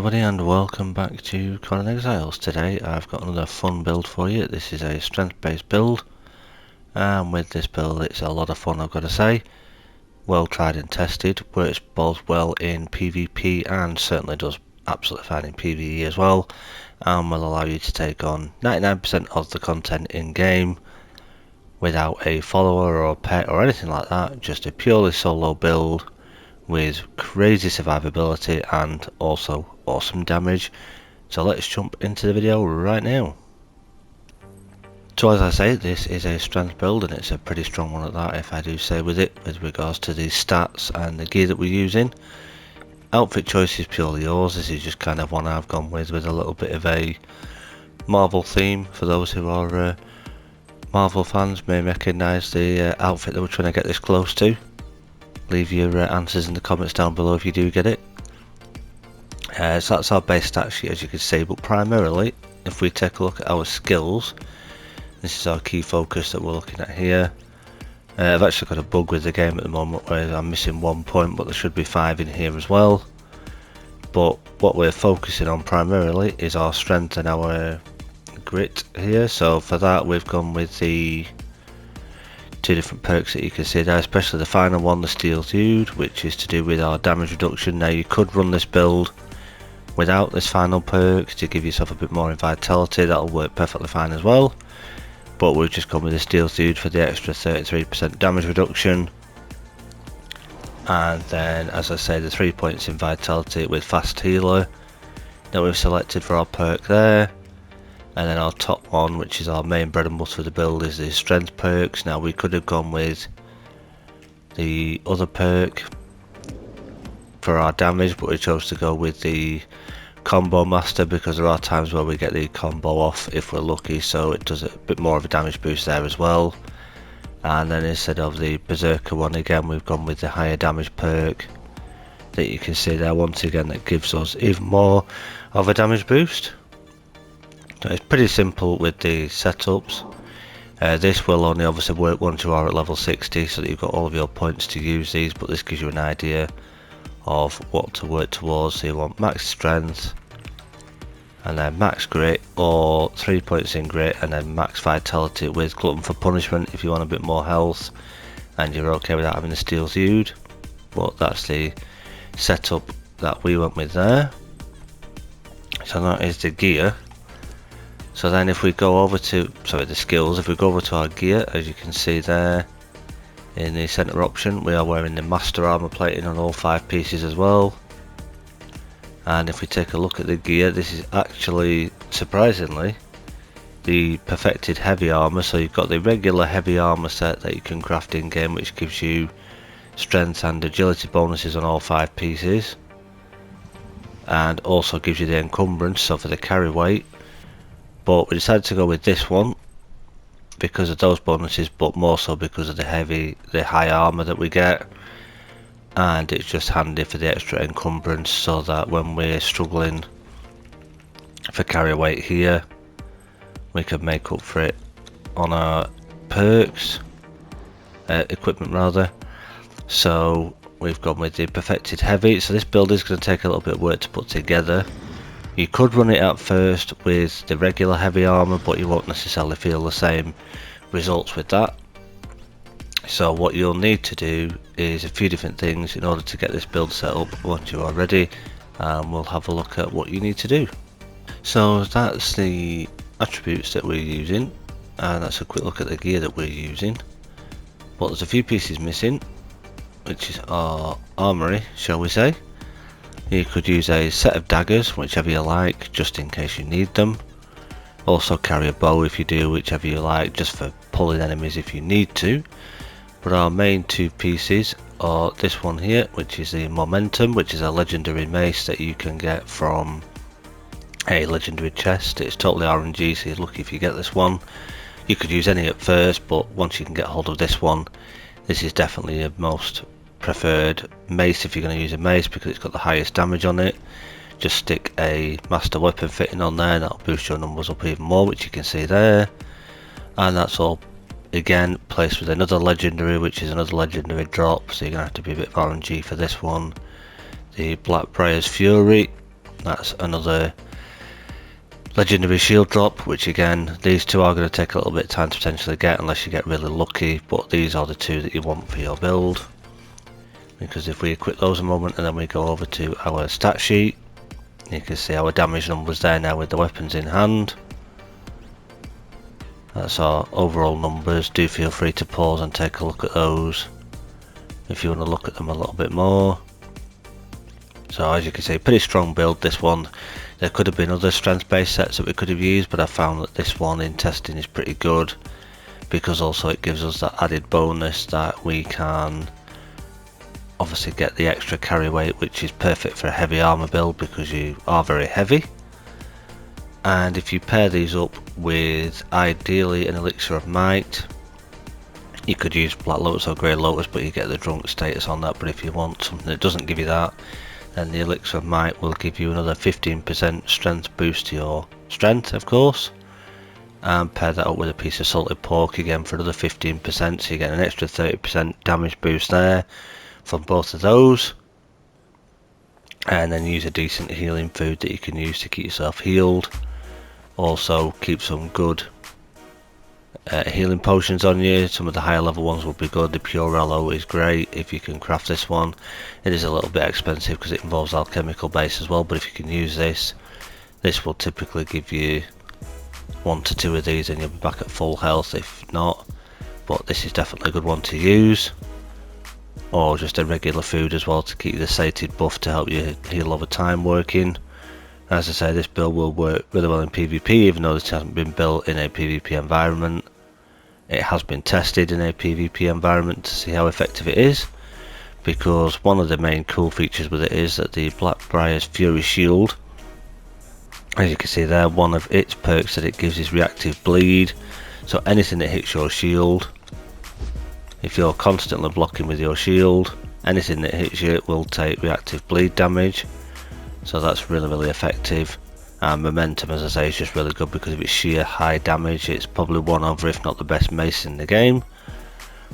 everybody, and welcome back to Conan Exiles. Today I've got another fun build for you. This is a strength based build, and with this build it's a lot of fun, I've got to say. Well tried and tested, works both well in PvP and certainly does absolutely fine in PvE as well, and will allow you to take on 99% of the content in game without a follower or pet or anything like that. Just a purely solo build with crazy survivability and also awesome damage. So let's jump into the video right now. So as I say, this is a strength build and it's a pretty strong one at that, if I do say, with it, with regards to the stats and the gear that we're using. Outfit choice is purely yours. This is just kind of one I've gone with a little bit of a Marvel theme. For those who are Marvel fans may recognise the outfit that we're trying to get this close to. Leave your answers in the comments down below if you do get it. So that's our base stat sheet, as you can see, but primarily if we take a look at our skills, this is our key focus that we're looking at here. I've actually got a bug with the game at the moment where I'm missing 1 point, but there should be 5 in here as well. But what we're focusing on primarily is our strength and our grit here. So for that we've gone with the 2 different perks that you can see there, especially the final one, the Steel Dude, which is to do with our damage reduction. Now you could run this build without this final perk to give yourself a bit more in vitality, that'll work perfectly fine as well. But we've just gone with the Steel Dude for the extra 33% damage reduction. And then, as I say, the 3 points in vitality with Fast Healer that we've selected for our perk there. And then our top one, which is our main bread and butter of the build, is the strength perks. Now we could have gone with the other perk for our damage, but we chose to go with the combo master because there are times where we get the combo off if we're lucky, so it does a bit more of a damage boost there as well. And then instead of the berserker one, again we've gone with the higher damage perk that you can see there once again, that gives us even more of a damage boost. So it's pretty simple with the setups. This will only obviously work once you are at level 60, so that you've got all of your points to use these, but this gives you an idea of what to work towards. So you want max strength and then max grit, or 3 points in grit and then max vitality with glutton for punishment if you want a bit more health and you're okay without having the Steel Dude. But that's the setup that we went with there. So that is the gear. So then if we go over to, the skills, if we go over to our gear, as you can see there in the center option, we are wearing the master armor plating on all 5 pieces as well. And if we take a look at the gear, this is actually, surprisingly, the perfected heavy armor. So you've got the regular heavy armor set that you can craft in game, which gives you strength and agility bonuses on all 5 pieces, and also gives you the encumbrance, so for the carry weight. But we decided to go with this one because of those bonuses, but more so because of the high armor that we get, and it's just handy for the extra encumbrance, so that when we're struggling for carry weight here, we can make up for it on our perks, equipment rather. So we've gone with the perfected heavy. So this build is going to take a little bit of work to put together. You could run it at first with the regular heavy armor, but you won't necessarily feel the same results with that. So what you'll need to do is a few different things in order to get this build set up once you are ready, and we'll have a look at what you need to do. So that's the attributes that we're using, and that's a quick look at the gear that we're using. But there's a few pieces missing, which is our armory, shall we say. You could use a set of daggers, whichever you like, just in case you need them. Also carry a bow if you do, whichever you like, just for pulling enemies if you need to. But our main 2 pieces are this one here, which is the momentum, which is a legendary mace that you can get from a legendary chest. It's totally RNG, so you're lucky if you get this one. You could use any at first, but once you can get hold of this one, this is definitely your most preferred mace if you're going to use a mace, because it's got the highest damage on it. Just stick a master weapon fitting on there, and that'll boost your numbers up even more, which you can see there. And that's all again placed with another legendary, which is another legendary drop, so you're going to have to be a bit of RNG for this one. The Blackbriar's Fury, That's another legendary shield drop, which again, these two are going to take a little bit of time to potentially get unless you get really lucky, but these are the two that you want for your build. Because if we equip those a moment and then we go over to our stat sheet, you can see our damage numbers there now with the weapons in hand. That's our overall numbers. Do feel free to pause and take a look at those if you want to look at them a little bit more. So as you can see, pretty strong build this one. There could have been other strength based sets that we could have used, but I found that this one in testing is pretty good, because also it gives us that added bonus that we can obviously get the extra carry weight, which is perfect for a heavy armor build because you are very heavy. And if you pair these up with ideally an elixir of might, you could use Black Lotus or Grey Lotus, but you get the drunk status on that. But if you want something that doesn't give you that, then the elixir of might will give you another 15% strength boost to your strength, of course. And pair that up with a piece of salted pork again for another 15%, so you get an extra 30% damage boost there from both of those. And then use a decent healing food that you can use to keep yourself healed. Also keep some good healing potions on you. Some of the higher level ones will be good. The pure aloe is great if you can craft this one. It is a little bit expensive because it involves alchemical base as well, but if you can use this, this will typically give you 1 to 2 of these and you'll be back at full health if not. But this is definitely a good one to use. Or just a regular food as well to keep the sated buff to help you heal over time working. As I say, this build will work really well in PvP, even though this hasn't been built in a PvP environment. It has been tested in a PvP environment to see how effective it is, because one of the main cool features with it is that the Blackbriar's Fury Shield, as you can see there, one of its perks that it gives is reactive bleed. So anything that hits your shield, if you're constantly blocking with your shield, anything that hits you will take reactive bleed damage. So that's really effective. And momentum, as I say, is just really good because of its sheer high damage. It's probably one of, if not the best mace in the game.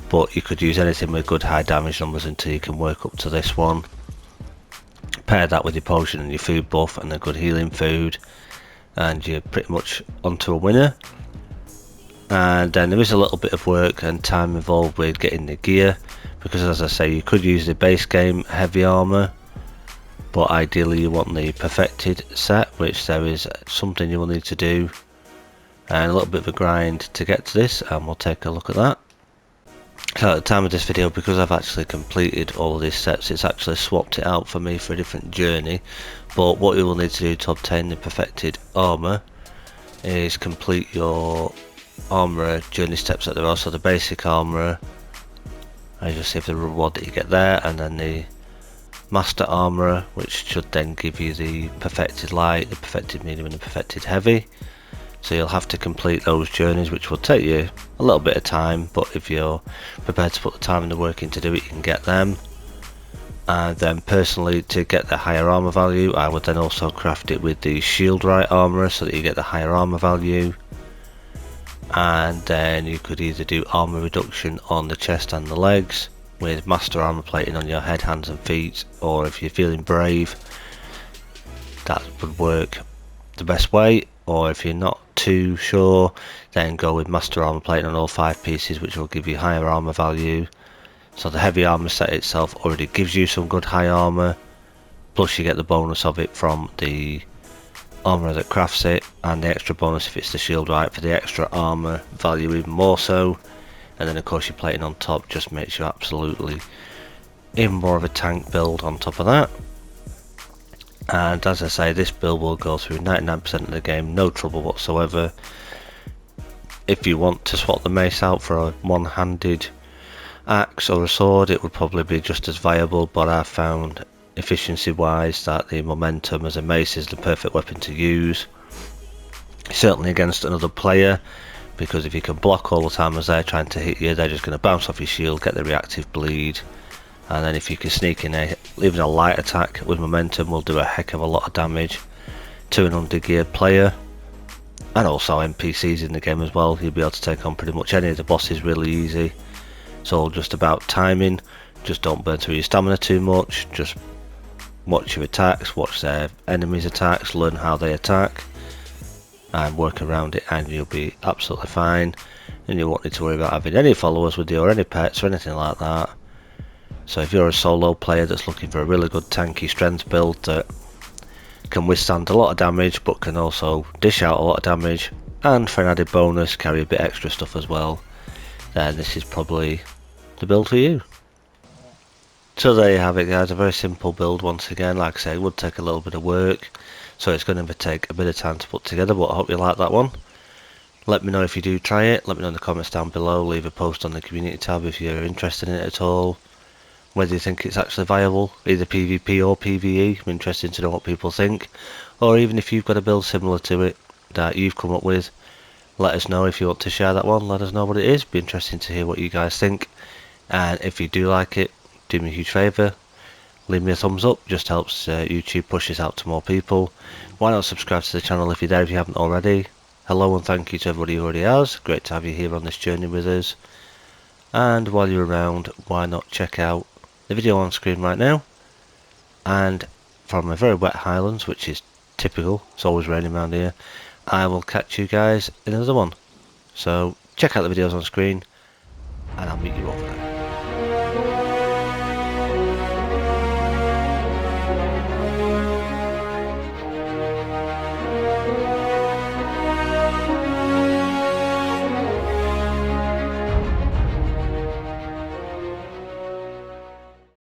But you could use anything with good high damage numbers until you can work up to this one. Pair that with your potion and your food buff and a good healing food, and you're pretty much onto a winner. And then there is a little bit of work and time involved with getting the gear, because as I say, you could use the base game heavy armor, but ideally you want the perfected set, which there is something you will need to do and a little bit of a grind to get to this, and we'll take a look at that. So at the time of this video, because I've actually completed all of these sets, it's actually swapped it out for me for a different journey. But what you will need to do to obtain the perfected armor is complete your armor journey steps that there are. So the basic armor, as you'll see, the reward that you get there, and then the master armor, which should then give you the perfected light, the perfected medium and the perfected heavy. So you'll have to complete those journeys, which will take you a little bit of time, but if you're prepared to put the time and the work in to do it, you can get them. And then personally, to get the higher armor value, I would then also craft it with the shield right armor so that you get the higher armor value. And then you could either do armor reduction on the chest and the legs with master armor plating on your head, hands and feet, or if you're feeling brave, that would work the best way. Or if you're not too sure, then go with master armor plating on all 5 pieces, which will give you higher armor value. So the heavy armor set itself already gives you some good high armor, plus you get the bonus of it from the armor that crafts it, and the extra bonus if it's the shield right for the extra armor value even more so. And then of course your plating on top just makes you absolutely even more of a tank build on top of that. And as I say, this build will go through 99% of the game, no trouble whatsoever. If you want to swap the mace out for a one-handed axe or a sword, it would probably be just as viable, but I found efficiency wise that the momentum as a mace is the perfect weapon to use, certainly against another player, because if you can block all the time as they're trying to hit you, they're just going to bounce off your shield, get the reactive bleed. And then if you can sneak in even a light attack with momentum will do a heck of a lot of damage to an under-geared player. And also NPCs in the game as well, you'll be able to take on pretty much any of the bosses really easy. It's all just about timing, just don't burn through your stamina too much, just watch your attacks, watch their enemies' attacks, learn how they attack, and work around it, and you'll be absolutely fine. And you won't need to worry about having any followers with you or any pets or anything like that. So if you're a solo player that's looking for a really good tanky strength build that can withstand a lot of damage but can also dish out a lot of damage, and for an added bonus carry a bit extra stuff as well, then this is probably the build for you. So there you have it guys, a very simple build once again. Like I say, it would take a little bit of work, so it's going to take a bit of time to put together, but I hope you like that one. Let me know if you do try it, let me know in the comments down below, leave a post on the community tab if you're interested in it at all, whether you think it's actually viable, either PvP or PvE. I'm interested to know what people think, or even if you've got a build similar to it that you've come up with, let us know. If you want to share that one, let us know what it is. Be interesting to hear what you guys think, and if you do like it, do me a huge favour, leave me a thumbs up, just helps YouTube push this out to more people. Why not subscribe to the channel if you're there if you haven't already. Hello and thank you to everybody who already has, great to have you here on this journey with us. And while you're around, why not check out the video on screen right now. And from a very wet Highlands, which is typical, it's always raining around here, I will catch you guys in another one. So check out the videos on screen, and I'll meet you over there.